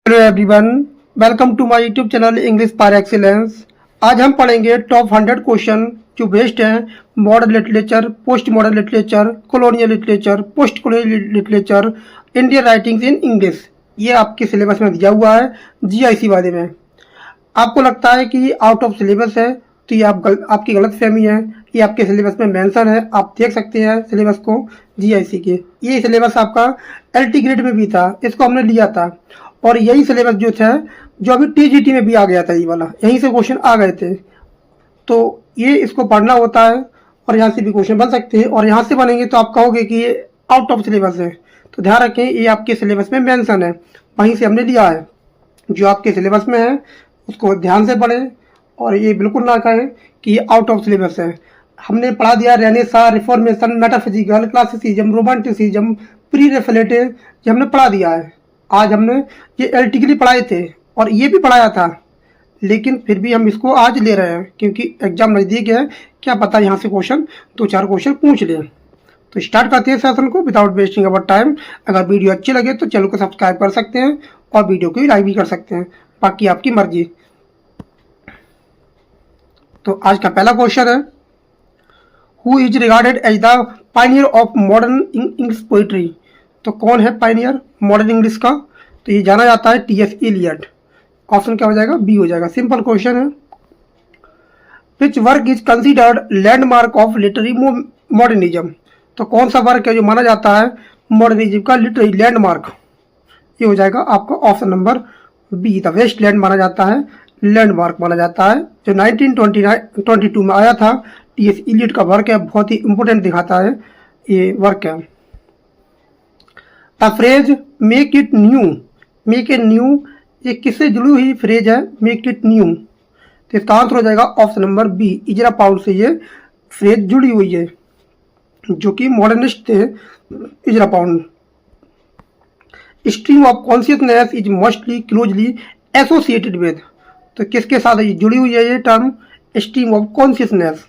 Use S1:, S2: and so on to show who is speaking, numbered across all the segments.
S1: Hello everyone, welcome to my YouTube channel English par excellence. आज हम पढ़ेंगे top 100 question जो बेस्ड हैं modern literature, post modern literature, colonial literature, post colonial literature, Indian writings in English. ये आपके syllabus में दिया हुआ है जीआईसी वाले में। आपको लगता है कि आउट ऑफ सिलेबस है तो ये आपकी गलत फहमी है। ये आपके सिलेबस में मेंशन है, आप देख सकते हैं सिलेबस को जीआईसी के। ये सिलेबस आपका एलटी ग्रेड में भी था, इसको हमने लिया था। और यही सिलेबस जो था जो अभी टीजीटी में भी आ गया था, ये वाला यहीं से क्वेश्चन आ गए थे। तो ये इसको पढ़ना होता है और यहाँ से भी क्वेश्चन बन सकते हैं, और यहाँ से बनेंगे तो आप कहोगे कि ये आउट ऑफ सिलेबस है। तो ध्यान रखें, ये आपके सिलेबस में मेंशन है, वहीं से हमने लिया है। जो आपके सिलेबस में है उसको ध्यान से पढ़ें, और ये बिल्कुल ना कहें कि ये आउट ऑफ सिलेबस है। हमने पढ़ा दिया renaissance, reformation, metaphysical, classicism, romanticism, pre Raphaelite, ये हमने पढ़ा दिया है। आज हमने ये एलटी के लिए पढ़ाए थे और ये भी पढ़ाया था, लेकिन फिर भी हम इसको आज ले रहे हैं क्योंकि एग्जाम नज़दीक है। क्या पता यहाँ से क्वेश्चन 2-4 क्वेश्चन पूछ लें। तो स्टार्ट करते हैं सेशन को विदाउट वेस्टिंग अवर टाइम। अगर वीडियो अच्छी लगे तो चैनल को सब्सक्राइब कर सकते हैं और वीडियो को लाइक भी कर सकते हैं, बाकी आपकी मर्जी। तो आज का पहला क्वेश्चन है, who is regarded as the pioneer of modern English poetry. तो कौन है पायनियर मॉडर्न इंग्लिश का? तो ये जाना जाता है टीएस इलियट। ऑप्शन क्या हो जाएगा? बी हो जाएगा। सिंपल क्वेश्चन है। Which work is considered landmark of literary modernism. तो कौन सा वर्क है जो माना जाता है मॉडर्निज्म का लिटरेरी लैंडमार्क? ये हो जाएगा आपका option number B, the Waste Land माना जाता है, लैंडमार्क माना जाता है, जो 1922 में आया था। टीएस इलियट का वर्क है, बहुत ही इंपॉर्टेंट दिखाता है ये वर्क है। The phrase make it new, make a new, ये किससे जुड़ी हुई फ्रेज है? Make it new. तो इसका आंसर हो जाएगा ऑप्शन नंबर बी, इजरा पाउंड से ये फ्रेज जुड़ी हुई है, जो कि मॉडर्निस्ट थे Ezra Pound. Stream of consciousness is mostly closely associated with. तो किसके साथ ये जुड़ी हुई है ये टर्म? Stream of consciousness.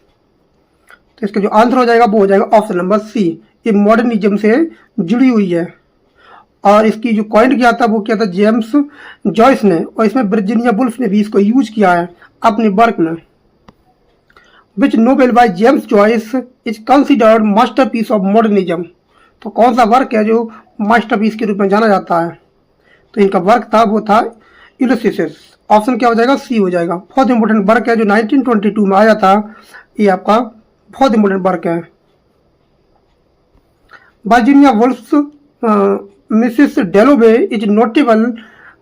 S1: तो इसका जो आंसर हो जाएगा वो हो जाएगा ऑप्शन नंबर सी, ये मॉडर्निज्म से जुड़ी हुई है। और इसकी जो कॉइन किया था वो किया था जेम्स जॉयस ने, और इसमें वर्जीनिया वुल्फ ने भी इसको यूज किया है अपने वर्क में। Which novel by James Joyce is considered masterpiece of modernism. तो कौन सा वर्क है जो मास्टरपीस के रूप में जाना जाता है? तो इनका वर्क था वो था यूलिसिस। ऑप्शन क्या हो जाएगा? सी हो जाएगा। बहुत इंपॉर्टेंट वर्क है जो 1922 में आया था, ये आपका बहुत इंपॉर्टेंट वर्क है। Virginia Woolf Mrs डेलोवे is notable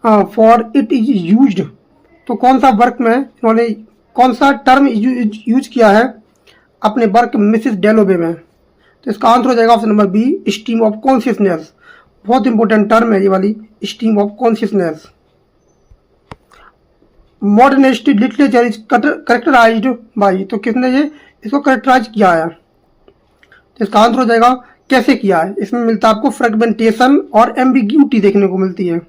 S1: for it is used. तो कौन सा वर्क में इन्होंने कौन सा टर्म यूज किया है अपने वर्क मिसेस डेलोवे में? तो इसका आंसर हो जाएगा option number B, stream of consciousness. बहुत इंपॉर्टेंट टर्म है ये वाली, stream of consciousness. Modernist literature is characterised by. तो किसने ये इसको करेक्टराइज किया है? तो इसका आंसर हो जाएगा कैसे किया है? इसमें मिलता है आपको फ्रेगमेंटेशन और एम्बिग्यूटी देखने को मिलती है।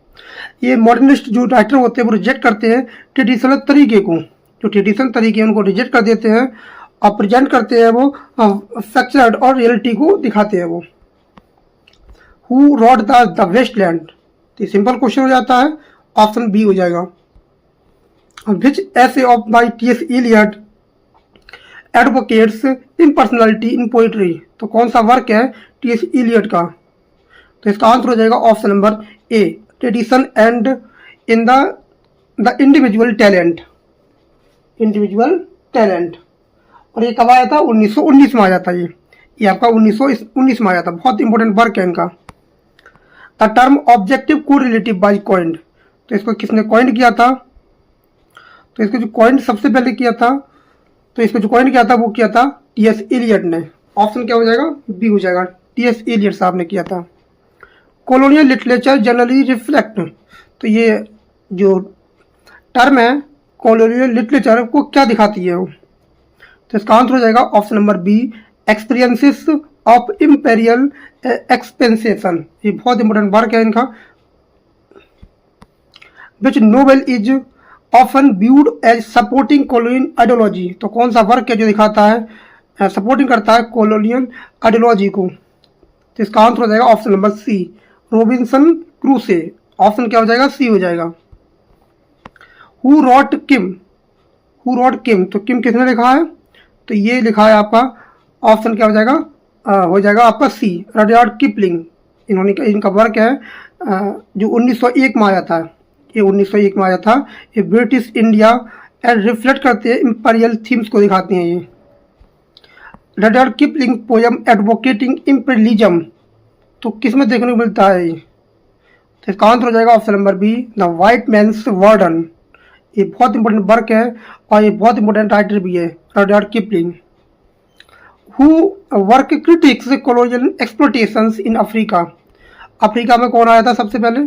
S1: ये मॉडर्निस्ट जो राइटर होते हैं वो रिजेक्ट करते हैं ट्रेडिशनल तरीके को, जो ट्रेडिशनल तरीके हैं उनको रिजेक्ट कर देते हैं और प्रेजेंट करते हैं वो फैक्चर्ड और रियलिटी को दिखाते हैं वो। Who wrote the wasteland. तो सिंपल क्वेश्चन हो जाता है, ऑप्शन बी हो जाएगा। Which essay of by TS Eliot advocates impersonality in poetry. तो कौन सा वर्क है टीएस इलियट का? तो इसका आंसर हो जाएगा option number A, tradition and in the individual talent, individual talent. और ये कब आया था? 1919 में आया था। ये आपका 1919 में आया था। बहुत इंपॉर्टेंट वर्क है इनका। The term objective correlative by coined. तो इसको किसने कॉइन किया था? तो इसको जो कॉइन सबसे पहले किया था, तो इसको जो कॉइन किया था वो किया था टीएस इलियट ने। ऑप्शन क्या हो जाएगा? बी हो जाएगा, टीएस इलियट साहब ने किया था। Colonial literature generally reflect. तो ये जो टर्म है कॉलोनियल लिटरेचर को क्या दिखाती है वो? तो इसका आंसर हो जाएगा option number B, experiences of imperial expansion. ये बहुत इंपॉर्टेंट वर्क है इनका। Which novel is often viewed as supporting colonial ideology. तो कौन सा वर्क है जो दिखाता है सपोर्टिंग करता है कॉलोनियल आइडियोलॉजी को? तो इसका आंसर हो जाएगा option number C, Robinson Crusoe. Option क्या हो जाएगा, सी हो जाएगा। Who wrote Kim, who wrote Kim, तो किम किसने लिखा है, तो ये लिखा है आपका, ऑप्शन क्या हो जाएगा, हो जाएगा आपका सी, रडयार्ड किपलिंग। इन्होंने इनका वर्क है जो 1901 में आया था, ये 1901 में आया था। ये ब्रिटिश इंडिया एंड रिफ्लेक्ट करते हैं इंपीरियल थीम्स को दिखाते हैं ये। रडयार्ड किपलिंग पोयम एडवोकेटिंग इंपीरियलिज्म, तो किस में देखने को मिलता है ये, तो इसका आंसर हो जाएगा option number B, the white man's warden. ये बहुत इंपॉर्टेंट वर्क है और ये बहुत इंपॉर्टेंट राइटर भी है, Rudyard Kipling. Who work critiques colonial exploitations in Africa, Africa में कौन आया था सबसे पहले,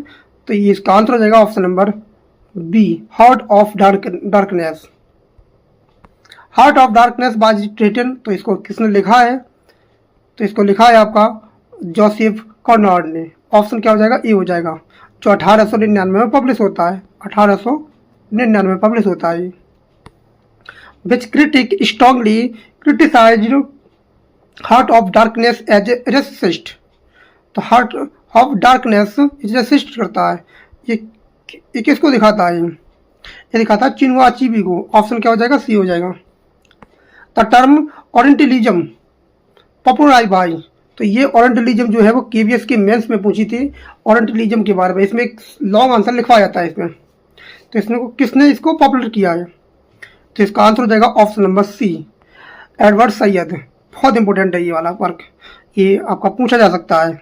S1: तो ये इसका आंसर हो जाएगा option number B, heart of darkness. Heart of darkness by ट्रेटन, तो इसको किसने लिखा है, तो इसको लिखा है आपका जोसेफ कॉर्नार्ड ने। ऑप्शन क्या हो जाएगा, ए हो जाएगा, जो 1899 में पब्लिश होता है, 1899 में पब्लिश होता है। Which critic strongly criticized heart of darkness as a racist, तो हार्ट ऑफ डार्कनेस रेसिस्ट करता है, ये किसको दिखाता है, ये दिखाता है चिनुआ अचीबी को। ऑप्शन क्या हो जाएगा, सी हो जाएगा। The term orientalism popularized by, तो ये ओरिएंटलिज्म जो है वो केवीएस के मेंस में पूछी थी ओरिएंटलिज्म के बारे में, इसमें एक लॉन्ग आंसर लिखवा जाता है इसमें, तो इसमें किसने इसको पॉपुलर किया है, तो इसका आंसर हो जाएगा option number C, Edward Said. बहुत इंपॉर्टेंट है ये वाला वर्क, ये आपका पूछा जा सकता है।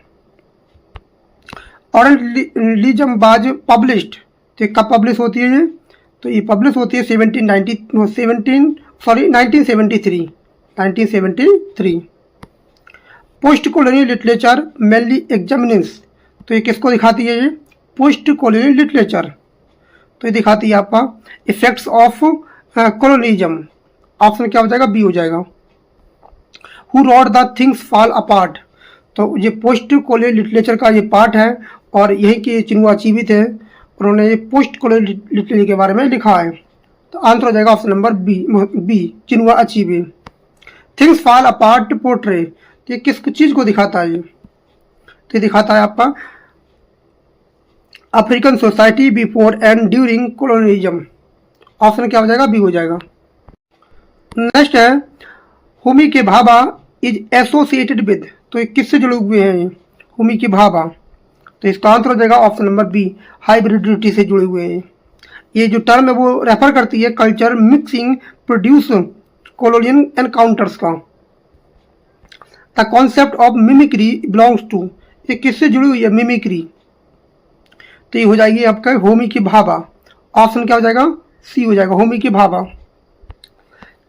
S1: ओरिएंटलिज्म बाज पब्लिश्ड, तो कब पब्लिश होती है ये, तो ये पब्लिश होती है 1973। पोस्ट कॉलोनियल लिटरेचर मेनली एग्जामिनेंस, तो ये किसको दिखाती है, ये पोस्ट कॉलोनियल लिटरेचर, तो ये दिखाती है आपका इफेक्ट्स ऑफ कॉलोनिज्म। ऑप्शन क्या हो जाएगा, बी हो जाएगा। Who wrote the things fall apart, तो ये पोस्ट कॉलोनियल लिटरेचर का ये पार्ट है और यही के चिनुआ अचीबी थे, उन्होंने ये पोस्ट कॉलोनियल लिटरेचर के बारे में लिखा है, तो आंसर हो जाएगा option number B, Chinua Achebe. Things fall apart portray, तो ये किस चीज़ को दिखाता है, तो ये दिखाता है आपका African society before and during colonialism. Option क्या हो जाएगा, बी हो जाएगा। नेक्स्ट है होमी के भाभा इज एसोसिएटेड विद, तो ये किससे जुड़े हुए हैं ये, होमी के भाभा, तो इसका आंसर हो जाएगा ऑप्शन नंबर बी, हाइब्रिडिटी से जुड़े हुए हैं। ये जो टर्म है वो रेफर करती है culture mixing produce colonial encounters का। The concept of mimicry belongs to, ये किससे जुड़ी हुई है, मिमिक्री, तो ये हो जाएगी आपका होमी की भाभा। ऑप्शन क्या हो जाएगा, सी हो जाएगा, होमी की भाभा।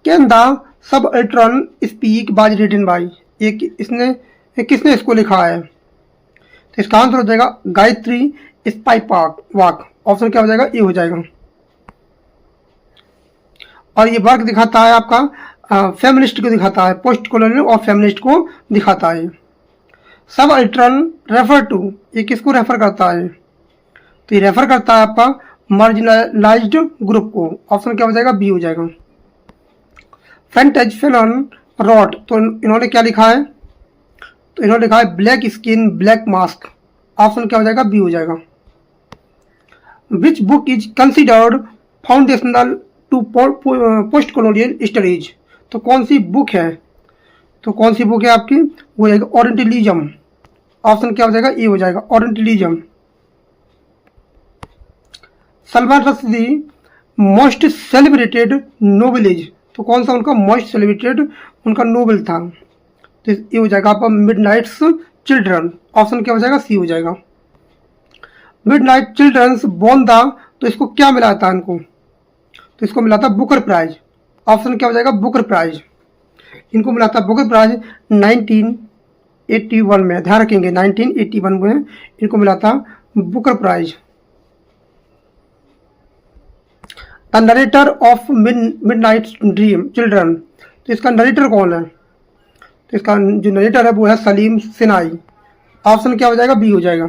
S1: कैन द सबअल्टरन स्पीक बाज रिटन बाई, ये किसने इसको लिखा है, तो इसका आंसर हो जाएगा गायत्री स्पाइवाक वाक। ऑप्शन क्या हो जाएगा, ए हो जाएगा। और ये वर्क दिखाता है आपका फेमिनिस्ट को दिखाता है, पोस्ट कॉलोनियल और फेमिनिस्ट को दिखाता है। सब अल्टरन रेफर टू, ये किसको रेफर करता है, तो ये रेफर करता है आपका मार्जिनलाइज्ड ग्रुप को। ऑप्शन क्या हो जाएगा, बी हो जाएगा। फेंटेज फेलन रॉट, तो इन्होंने क्या लिखा है, तो इन्होंने लिखा है black skin black mask. Option क्या हो जाएगा, बी हो जाएगा। Which book is considered foundational to post colonial studies, तो कौन सी बुक है, तो कौन सी बुक है आपकी, वो है ओरिएंटलिज्म। ऑप्शन क्या हो जाएगा, ए हो जाएगा, orientalism. Salman Rushdie most celebrated novels, तो कौन सा उनका मोस्ट सेलिब्रेटेड उनका नोवेल था, तो ये हो जाएगा आपका मिडनाइट्स चिल्ड्रन। ऑप्शन क्या हो जाएगा, सी हो जाएगा। मिडनाइट चिल्ड्रंस बोंदा, तो इसको क्या मिला था इनको, तो इसको मिला था बुकर प्राइज। ऑप्शन क्या हो जाएगा, बुकर प्राइज। इनको मिला था बुकर प्राइज 1981 में, ध्यान रखेंगे 1981 में इनको मिला था Booker prize. The narrator of midnight dream children, तो इसका नरेटर कौन है, तो इसका जो नरेटर है वो है सलीम सिनाई। ऑप्शन क्या हो जाएगा, बी हो जाएगा।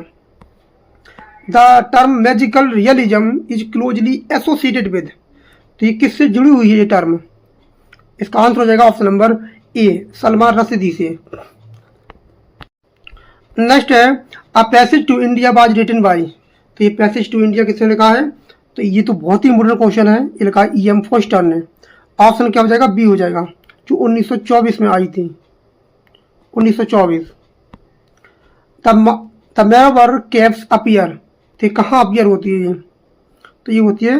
S1: The term magical realism is closely associated with, तो ये किससे जुड़ी हुई है ये टर्म, इसका आंसर हो जाएगा option number A, Salman Rushdie से। नेक्स्ट है a passage to India was written by, तो ये पैसेज टू इंडिया किसने लिखा है? तो ये तो बहुत ही इंपोर्टेंट क्वेश्चन है, ये लिखा है E.M. फोस्टर ने। ऑप्शन क्या हो जाएगा? बी हो जाएगा, जो 1924 में आई थी, 1924। द मेवर कैप्स अपीयर, तो कहाँ अपीयर होती है ये? तो ये होती है,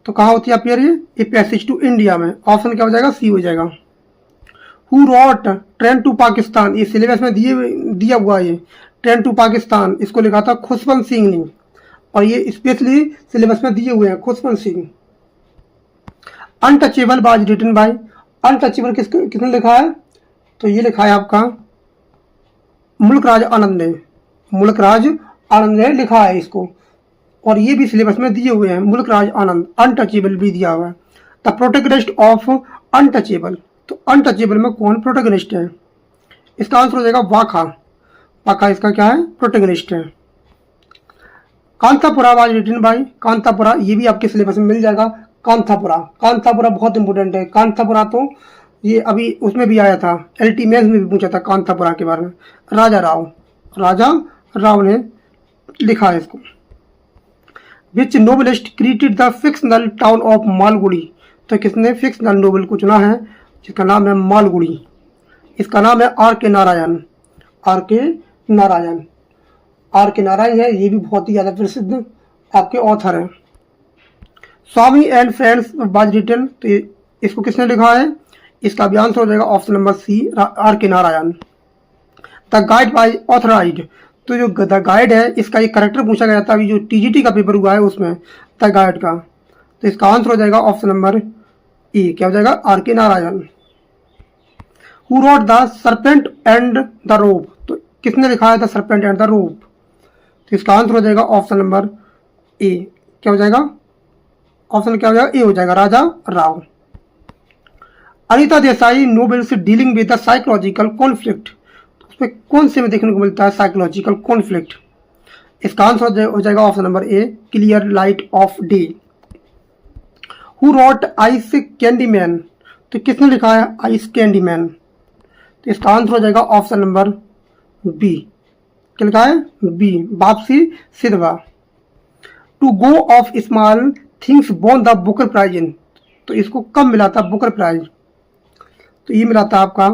S1: तो कहाँ होती है अपीयर? ये पैसेज टू इंडिया में। ऑप्शन क्या हो जाएगा? सी हो जाएगा। Who wrote train to Pakistan, ये सिलेबस में दिया हुआ है, ये ट्रेन टू पाकिस्तान, इसको लिखा था खुशवंत सिंह ने, और ये स्पेशली सिलेबस में दिए हुए हैं Khushwant Singh. Untouchable was written by, untouchable किसने लिखा है? तो ये लिखा है आपका मुल्कराज आनंद ने, मुल्कराज आनंद ने लिखा है इसको, और ये भी सिलेबस में दिए हुए हैं मुल्कराज आनंद। अनटचेबल भी दिया हुआ है। द प्रोटेगनिस्ट ऑफ अनटचेबल, तो अनटचेबल में कौन प्रोटेगनिस्ट है? इसका आंसर हो जाएगा वाखा, वाखा इसका क्या है? प्रोटेगनिस्ट है। Kanthapura was written by, Kanthapura ये भी आपके सिलेबस में मिल जाएगा। कांतापुरा, कांतापुरा बहुत इंपोर्टेंट है। कांतापुरा तो ये अभी उसमें भी आया था, LT मेंस में भी पूछा था कांतापुरा के बारे में। राजा राव, राजा राव ने लिखा है इसको। Which novelist created the fictional town of Malgudi, तो किसने फिक्शनल नोबल को चुना है जिसका नाम है मालगुड़ी? इसका नाम है R.K. Narayan, R.K. Narayan, R.K. Narayan है, ये भी बहुत ही ज़्यादा प्रसिद्ध आपके ऑथर हैं। स्वामी एंड फ्रेंड्स वाज रिटन, तो इसको किसने लिखा है? इसका भी आंसर हो जाएगा option number C, R.K. Narayan. The guide was authorized, तो जो द गाइड है इसका एक करेक्टर पूछा गया था अभी जो TGT का पेपर हुआ है उसमें, द गाइड का, तो इसका आंसर हो जाएगा ऑप्शन नंबर ए, क्या हो जाएगा? R.K. Narayan. Who wrote the serpent and the rope, तो किसने लिखा है the serpent and the rope? तो इसका आंसर हो जाएगा ऑप्शन नंबर ए, क्या हो जाएगा? ऑप्शन क्या हो जाएगा? ए हो जाएगा, Raja Rao. Anita Desai novels dealing with the psychological conflict, उसमें कौन से में देखने को मिलता है साइकोलॉजिकल कॉन्फ्लिक्ट? इसका आंसर हो जाएगा option number A, clear light of day. Who rot ice candy man, तो किसने लिखा है आइस कैंडी मैन? तो इसका आंसर हो जाएगा ऑप्शन नंबर बी, क्या लिखा है? B, Bapsi Sidhwa. To go of small things won the Booker prize in, तो इसको कब मिला था बुकर प्राइज? तो ये मिला था आपका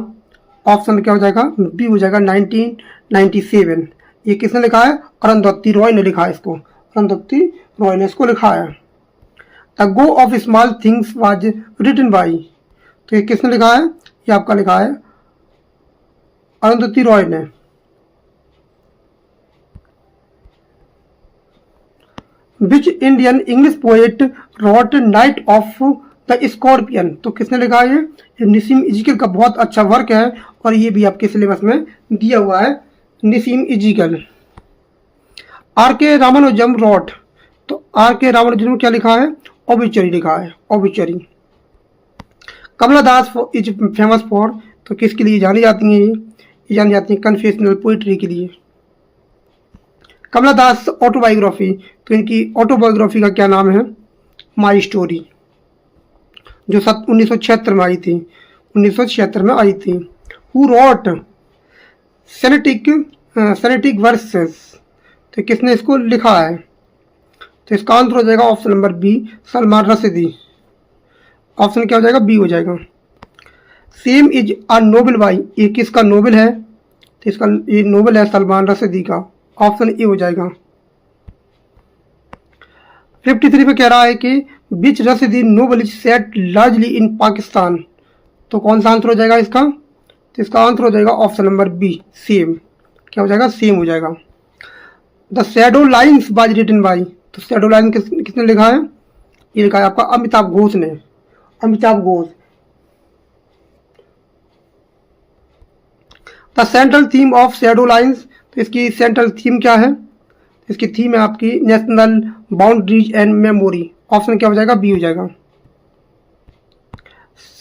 S1: ऑप्शन क्या हो जाएगा? बी हो जाएगा 1997। ये किसने लिखा है? अरुंधति रॉय ने लिखा है इसको, अरुंधति रॉय ने इसको लिखा है। The god of small things was written by, तो ये किसने लिखा है? ये आपका लिखा है अरुंधति रॉय ने। Which Indian English poet wrote night of the scorpion, तो किसने लिखा है? ये निसीम इजिकल का बहुत अच्छा वर्क है, और ये भी आपके सिलेबस में दिया हुआ है, निसीम इजिकल। R.K. रामानुजम रॉट, तो R.K. रामानुजम क्या लिखा है? ओबिचरी लिखा है, ओबिचरी। कमला दास इज फेमस फॉर, तो किसके लिए जानी जाती हैं? ये जानी जाती हैं कन्फेशनल पोइट्री के लिए। कमला दास ऑटोबायोग्राफी, तो इनकी ऑटोबायोग्राफी का क्या नाम है? माई स्टोरी, जो 1976 में आई थी, 1976 में आई थी। हु रॉट सेनेटिक वर्सेस, तो किसने इसको लिखा है? तो इसका आंसर हो जाएगा option number B, Salman Rushdie. Option क्या हो जाएगा? बी हो जाएगा। Shame is a novel by, ये किसका नोबेल है? तो इसका ये नोबेल है सलमान रशीदी का, ऑप्शन ए हो जाएगा। 53 पे कह रहा है कि which Rushdie novel is set largely in Pakistan, तो कौन सा आंसर हो जाएगा इसका? तो इसका आंसर हो जाएगा ऑप्शन नंबर बी, सेम, क्या हो जाएगा? सेम हो जाएगा। The shadow lines was written by, तो शैडो लाइन किसने लिखा है? ये लिखा है आपका अमिताभ घोष ने, Amitabh Ghosh. The central theme of shadow lines, तो इसकी सेंट्रल थीम क्या है? इसकी थीम है आपकी national boundaries and memory. Option क्या हो जाएगा? बी हो जाएगा।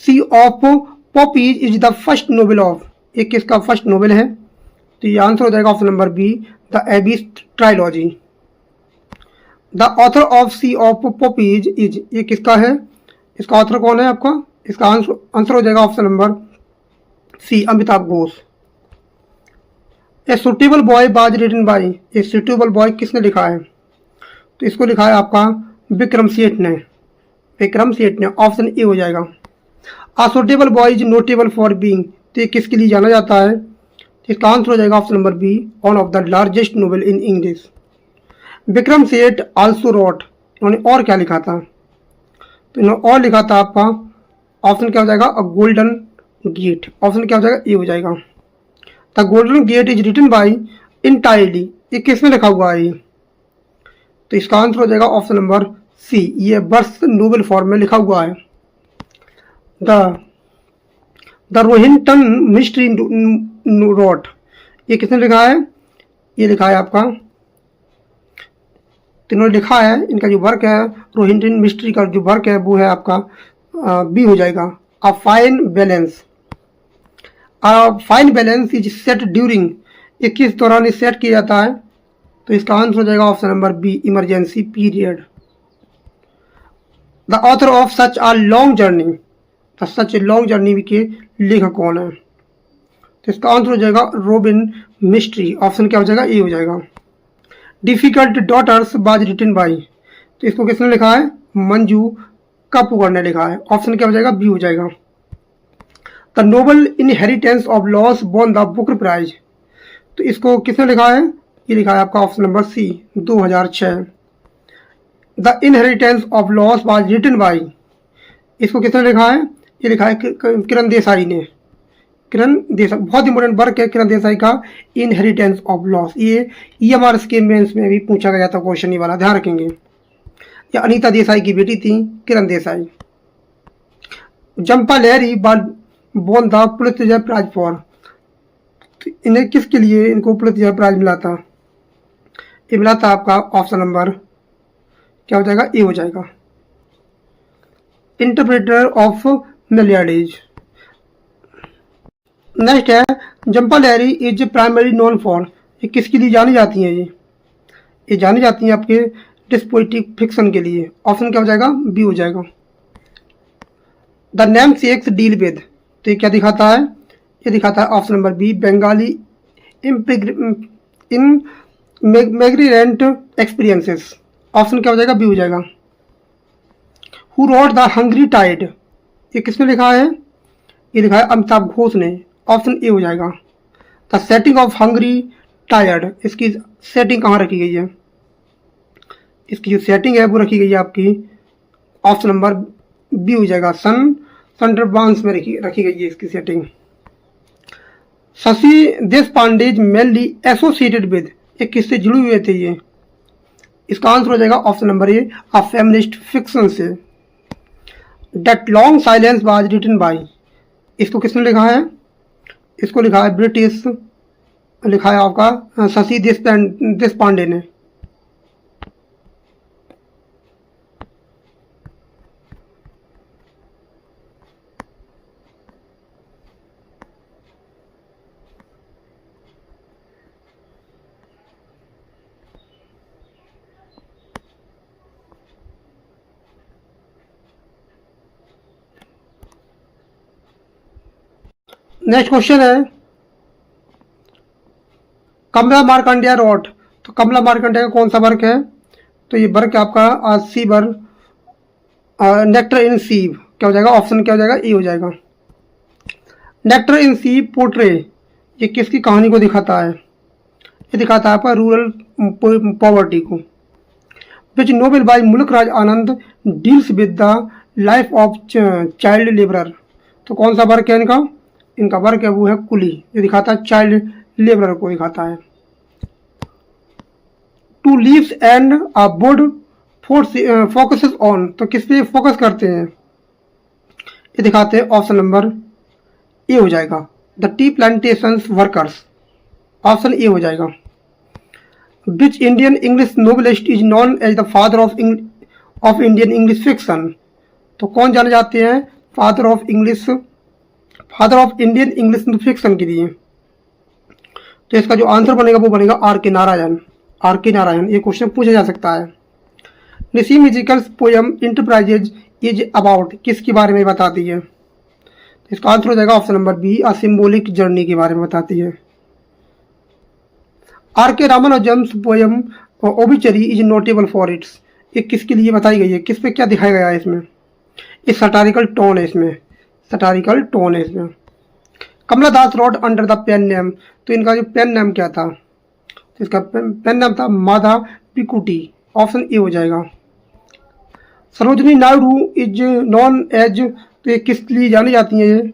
S1: Sea of poppies is the first novel of, ये किसका फर्स्ट नोवेल है? तो ये आंसर हो जाएगा option number B, the ibis trilogy. The author of sea of poppies is, ये किसका है? इसका ऑथर कौन है आपका? इसका आंसर हो जाएगा option number C, Amitav Ghosh. A suitable boy was written by, a suitable boy किसने लिखा है? तो इसको लिखा है आपका विक्रम सेठ ने, विक्रम सेठ ने, ऑप्शन ए हो जाएगा। A suitable boy is notable for being, तो ये किसके लिए जाना जाता है? तो इसका आंसर हो जाएगा option number B, one of the largest novel in English. Vikram Seth also road, इन्होंने और क्या लिखा था? तो इन्होंने और लिखा था आपका, ऑप्शन क्या हो जाएगा? अ गोल्डन गेट, ऑप्शन क्या हो जाएगा? ए हो जाएगा। The golden gate is written by entirely, ये किसमें लिखा हुआ है? तो इसका आंसर हो जाएगा ऑप्शन नंबर सी, ये वर्ष नोबेल फॉर्म में लिखा हुआ है। द रोहिंटन मिस्ट्री रोट, ये किसने लिखा है? ये लिखा है आपका, तीनों लिखा है, इनका जो वर्क है रोहिंटन मिस्ट्री का जो वर्क है वो है आपका बी हो जाएगा। A fine balance, a fine balance is set during, ये किस दौरान सेट किया जाता है? तो इसका आंसर हो जाएगा option number B, emergency period. The author of such a long journey, the such a long journey के लेखक कौन है? तो इसका आंसर हो जाएगा रॉबिन मिस्ट्री, ऑप्शन क्या हो जाएगा? ए हो जाएगा। Difficult daughters was written by, तो इसको किसने लिखा है? मंजू कपूर ने लिखा है, ऑप्शन क्या हो जाएगा? बी हो जाएगा। The noble inheritance of loss won the Booker prize, तो इसको किसने लिखा है? ये लिखा है आपका option number C, 2006। The inheritance of loss was written by, इसको किसने लिखा है? ये लिखा है किरण देसाई ने, किरण देसाई, बहुत इंपॉर्टेंट वर्क है किरण देसाई का, इनहेरिटेंस ऑफ लॉस। ये हमारे स्कीम मेंस में भी पूछा गया था क्वेश्चन, ये वाला ध्यान रखेंगे। ये अनीता देसाई की बेटी थी Kiran Desai. Jhumpa Lahiri won the Pulitzer prize for, इन्हें किसके लिए इनको पुलित्जर प्राइज मिला था? ये मिला था आपका ऑप्शन नंबर क्या हो जाएगा? ए हो जाएगा। Interpreter of maladies. नेक्स्ट है Jhumpa Lahiri is primary known for, ये किसके लिए जानी जाती हैं? ये जानी जाती हैं आपके डिस्पोइटिक फिक्शन के लिए, ऑप्शन क्या हो जाएगा? बी हो जाएगा। The namesake deal with, तो ये क्या दिखाता है? ये दिखाता है option number B, Bengali immigrant experiences, option क्या हो जाएगा? बी हो जाएगा। Who wrote the hungry tide, ये किसने लिखा है? ये लिखा है अमिताभ घोष ने, ऑप्शन ए हो जाएगा। The setting of hungry tired, इसकी सेटिंग कहाँ रखी गई है? इसकी जो सेटिंग है वो रखी गई है आपकी ऑप्शन नंबर बी हो जाएगा, सनडरबांस में रखी गई है इसकी setting. Shashi Deshpande mainly associated with, ये किससे जुड़े हुए थे? ये इसका आंसर हो जाएगा option number A, a feminist fiction से। That long silence was written by, इसको किसने लिखा है? इसको लिखा है ब्रिटिश, लिखा है आपका शशि देशपांडे ने। नेक्स्ट क्वेश्चन है कमला मार्कंडेय रोट, तो कमला मार्कंडेय का कौन सा वर्क है? तो ये वर्क आपका सीवर नेक्टर इन सीव, क्या हो जाएगा? ऑप्शन क्या हो जाएगा? ए हो जाएगा। नेक्टर इन सीव पोर्ट्रे, ये किसकी कहानी को दिखाता है? ये दिखाता है आपका रूरल पॉवर्टी को। विच novel by Mulk Raj Anand deals with the life of child labourer, तो कौन सा वर्क है इनका? इनका वर्क है वो है कुली, ये दिखाता है चाइल्ड लेबरर को दिखाता है। Two leaves and a wood focuses on, तो किस पे फोकस करते हैं? ये दिखाते हैं ऑप्शन नंबर ए हो जाएगा, the tea plantation workers, option A हो जाएगा। Which Indian English novelist is known as the father of Indian English fiction, तो कौन जाने जाते हैं father of Indian English fiction के लिए? तो इसका जो आंसर बनेगा वो बनेगा आर के नारायण, आर के नारायण। ये क्वेश्चन पूछा जा सकता है। Nissim Ezekiel's poem enterprises is about, किसके बारे में बताती है? तो इसका आंसर हो जाएगा option number B, a symbolic journey के बारे में बताती है। आर के रामानुजम्स पोयम और ओबिचरी इज नोटेबल फॉर इट्स, ये किसके लिए बताई गई है, किस पे क्या दिखाया गया है इसमें, ये सटारिकल टोन है इसमें, सटारिकल टोन है इसमें। Kamala Das wrote under the pen name, तो इनका जो पेन नेम क्या था, तो इसका पेन नेम था माधा पिकुटी, ऑप्शन ए हो जाएगा। Sarojini Naidu is known as, तो ये किस लिए जानी जाती हैं,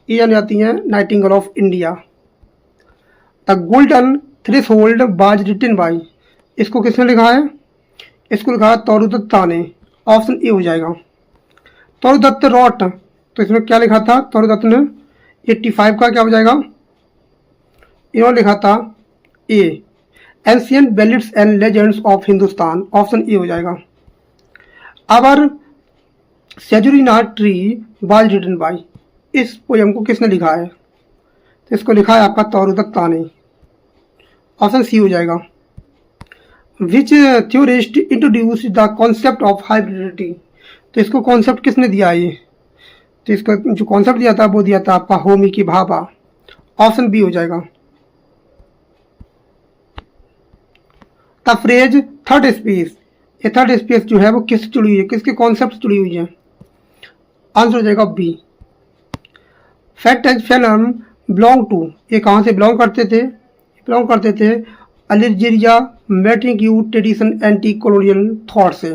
S1: ये जानी जाती हैं nightingale of India. The golden threshold was written by, इसको किसने लिखा है, इसको लिखा है तोरुदत्ता ने, ऑप्शन ए हो जाएगा। तोरुदत्त रॉट, तो इसमें क्या लिखा था तोरुदत्त ने, 85 का क्या हो जाएगा, इन्होंने लिखा था A, ancient ballads and legends of Hindustan, option A हो जाएगा। Our casuarina tree was written by, इस पोयम को किसने लिखा है, तो इसको लिखा है आपका तोरुदत्ता ने, ऑप्शन सी हो जाएगा। Which theorist introduce the concept of hybridity, तो इसको कॉन्सेप्ट किसने दिया है, ये तो इसका जो कॉन्सेप्ट दिया था वो दिया था आपका होमी की भाभा, ऑप्शन बी हो जाएगा। द फ्रेज थर्ड स्पेस, ये थर्ड स्पेस जो है वो किससे जुड़ी हुई है, किसके कॉन्सेप्ट से जुड़ी हुई है, आंसर हो जाएगा B. Fact and Fanon belong to, ये कहाँ से बिलोंग करते थे, बिलोंग करते थे Algeria Martinique tradition anti colonial thought से।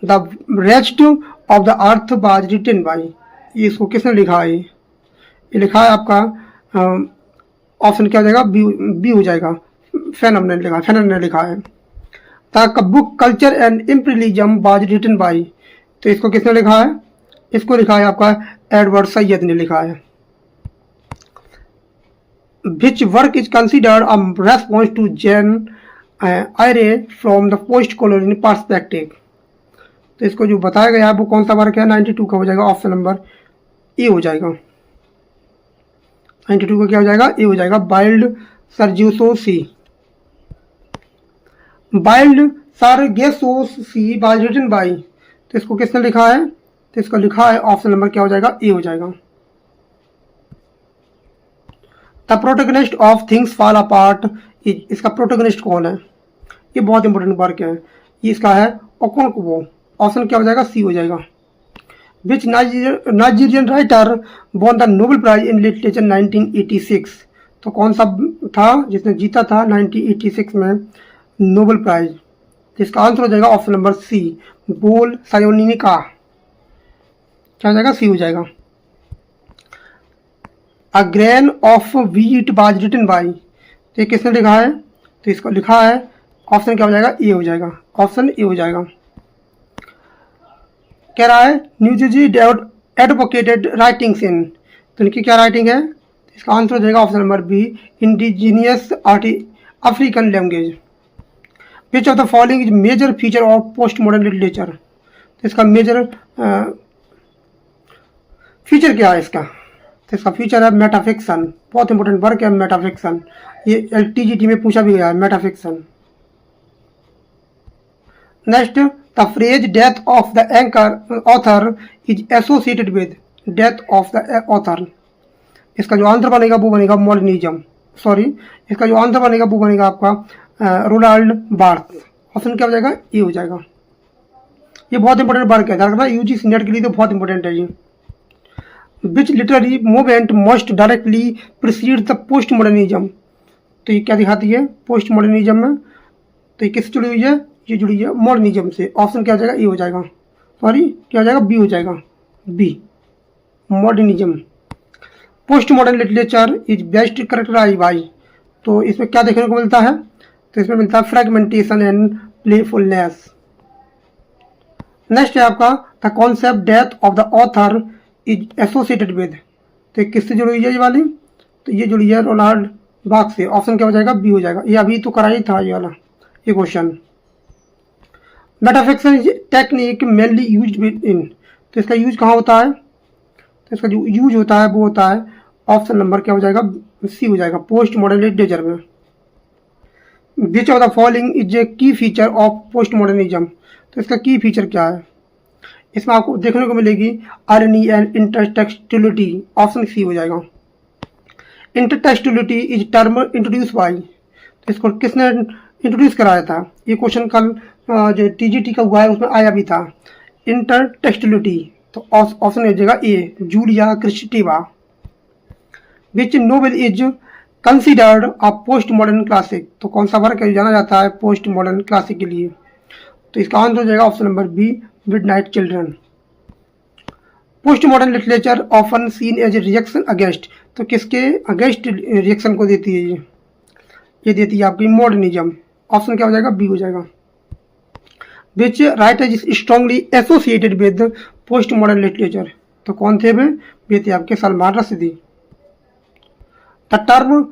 S1: The rest of the earth was written by, ये इसको किसने लिखा है, ये लिखा है आपका ऑप्शन क्या हो जाएगा, बी हो जाएगा, फैनम ने लिखा, फैनम ने लिखा है। The book culture and imperialism was written by, तो इसको किसने लिखा है, इसको लिखा है आपका एडवर्ड सैयद ने लिखा है। Which work is considered a response to Jane Eyre from the post-colonial perspective, तो इसको जो बताया गया है वो कौन सा वर्क है, 92 का हो जाएगा, ऑप्शन नंबर ए हो जाएगा। 92 का क्या हो जाएगा, ए हो जाएगा। Wild Sargasso Sea, wild Sargasso Sea was written by, तो इसको किसने लिखा है, तो इसको लिखा है ऑप्शन नंबर क्या हो जाएगा, ए हो जाएगा। The protagonist of things fall apart, इसका प्रोटोगनिस्ट कौन है, ये बहुत इंपॉर्टेंट वर्क है, ये इसका है ओकोंक्वो, ऑप्शन क्या हो जाएगा, सी हो जाएगा। Which Nigerian writer won the Nobel prize in literature 1986, तो कौन सा था जिसने जीता था 1986 में नोबेल प्राइज, जिसका आंसर हो जाएगा ऑप्शन नंबर सी, बोल सायोनिका, क्या हो जाएगा, सी हो जाएगा। A grain of wheat was written by, तो ये किसने लिखा है, तो इसको लिखा है ऑप्शन क्या हो जाएगा, ए हो जाएगा, ऑप्शन ए हो जाएगा। कह रहा है न्यूजी एडवोकेटेड राइटिंग्स इन, तो इनकी क्या राइटिंग है, इसका आंसर हो जाएगा option number B, indigenous African language. Which of the following is major feature of post modern literature, तो इसका मेजर फीचर क्या है इसका, तो इसका फीचर है मेटाफिक्शन, बहुत इंपॉर्टेंट वर्क है मेटाफिक्शन, ये LTGT में पूछा भी गया है metafiction. Next, the phrase death of the anchor author is associated with death of the author, इसका जो आंसर बनेगा वो बनेगा मॉडर्निज्म, सॉरी इसका जो आंसर बनेगा वो बनेगा आपका रोनाल्ड बार्थ, ऑप्शन क्या हो जाएगा, ए हो जाएगा। ये बहुत इंपॉर्टेंट वर्क है, UGC नेट के लिए तो बहुत इंपॉर्टेंट है ये। विच literary movement most directly precede the post modernism, तो ये क्या दिखाती है पोस्ट मॉडर्निज्म में, तो ये किससे जुड़ी हुई है, ये जुड़ी है मॉडर्निज्म से, ऑप्शन क्या हो जाएगा, ए हो जाएगा, सॉरी क्या हो जाएगा, बी हो जाएगा, B modernism. Post modern literature is best characterize by, तो इसमें क्या देखने को मिलता है, तो इसमें मिलता है फ्रेगमेंटेशन एंड प्लेफुलनेस। नेक्स्ट है आपका the concept death of the author is associated with, तो किससे जुड़ी हुई है ये वाली, तो ये जुड़ी है रोनाल्ड बार्थ से, ऑप्शन क्या हो जाएगा, बी हो जाएगा, ये अभी तो करा ही था ये वाला ये question. Metafiction is technique mainly used in, तो इसका यूज कहाँ होता है, तो इसका जो यूज होता है वो होता है ऑप्शन नंबर क्या हो जाएगा, सी हो जाएगा, पोस्ट मॉडर्न लिटरेचर में। विच of the following is a की फीचर ऑफ पोस्ट मॉडर्निज्म, तो इसका की फीचर क्या है, इसमें आपको देखने को मिलेगी आयरनी एंड इंटरटेक्सचुअलिटी, ऑप्शन सी हो जाएगा। इंटरटेक्सचुअलिटी इज टर्म इंट्रोड्यूस बाय, तो इसको किसने इंट्रोड्यूस कराया था। ये क्वेश्चन कल जो टीजीटी का हुआ है उसमें आया भी था। इंटरटेक्सटुअलिटी, तो ऑप्शन हो जाएगा A, Julia Kristeva. Which novel is considered a post modern classic, तो कौन सा वर्क है जाना जाता है पोस्ट मॉडर्न क्लासिक के लिए? तो इसका आंसर हो जाएगा option number B, midnight children. Post modern literature often seen as reaction against, तो किसके अगेंस्ट रिएक्शन को देती है ये देती है आपकी मॉडर्निज्म। ऑप्शन क्या हो जाएगा? बी हो जाएगा। Which writer is strongly associated with post modern literature, तो कौन थे वे? ये थे आपके Salman Rushdie. The term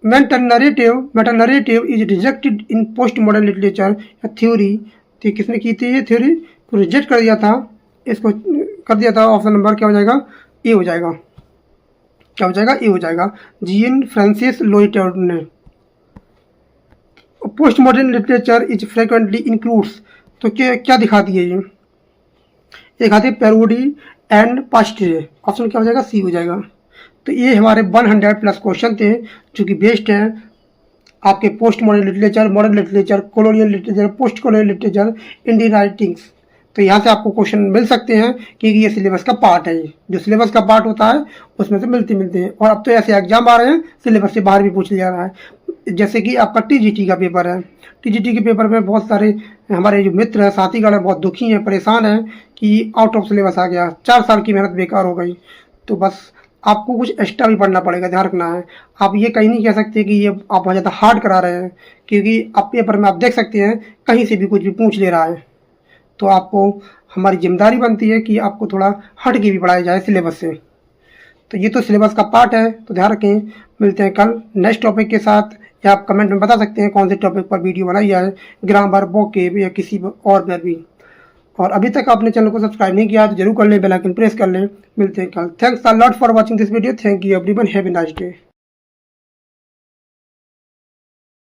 S1: metanarrative is rejected in post modern literature theory, तो किसने की थी ये थ्योरी को रिजेक्ट कर दिया था, इसको कर दिया था। ऑप्शन नंबर क्या हो जाएगा? ए हो जाएगा। क्या हो जाएगा? ए हो जाएगा। जीन फ्रांसिस लोइटेड ने। Post modern literature is frequently includes, तो क्या दिखाती है ये दिखाती है पैरोडी एंड पास्ट्रे। ऑप्शन क्या हो जाएगा? सी हो जाएगा। तो ये हमारे 100 प्लस क्वेश्चन थे जो कि बेस्ड हैं आपके post modern literature, modern literature, colonial literature, post colonial literature, Indian writings. तो यहाँ से आपको क्वेश्चन मिल सकते हैं क्योंकि ये सिलेबस का पार्ट है। ये जो सिलेबस का पार्ट होता है उसमें से मिलते हैं। और अब तो ऐसे एग्जाम आ रहे हैं सिलेबस से बाहर भी पूछ लिया रहा है। जैसे कि आपका टीजीटी का पेपर है, टीजीटी के पेपर में बहुत सारे हमारे जो मित्र हैं, साथीगण हैं, बहुत दुखी हैं, परेशान हैं कि आउट ऑफ सिलेबस आ गया, 4 साल की मेहनत बेकार हो गई। तो बस आपको कुछ एक्स्ट्रा भी पढ़ना पड़ेगा, ध्यान रखना है। आप ये कहीं नहीं कह सकते कि ये आप बहुत ज़्यादा हार्ड करा रहे हैं, क्योंकि आप पेपर में आप देख सकते हैं कहीं से भी कुछ भी पूछ ले रहा है। तो आपको हमारी जिम्मेदारी बनती है कि आपको थोड़ा हट के भी पढ़ाया जाए सिलेबस से। तो ये तो सिलेबस का पार्ट है, तो ध्यान रखें। मिलते हैं कल नेक्स्ट टॉपिक के साथ, या आप कमेंट में बता सकते हैं कौन से टॉपिक पर वीडियो बनाई जाए, ग्रामर, वोकैब या किसी और पर भी। और अभी तक आपने चैनल को सब्सक्राइब नहीं किया तो जरूर कर लें, बेल आइकन प्रेस कर लें। मिलते हैं कल। Thanks a lot for watching this video. Thank you everyone, have a nice day.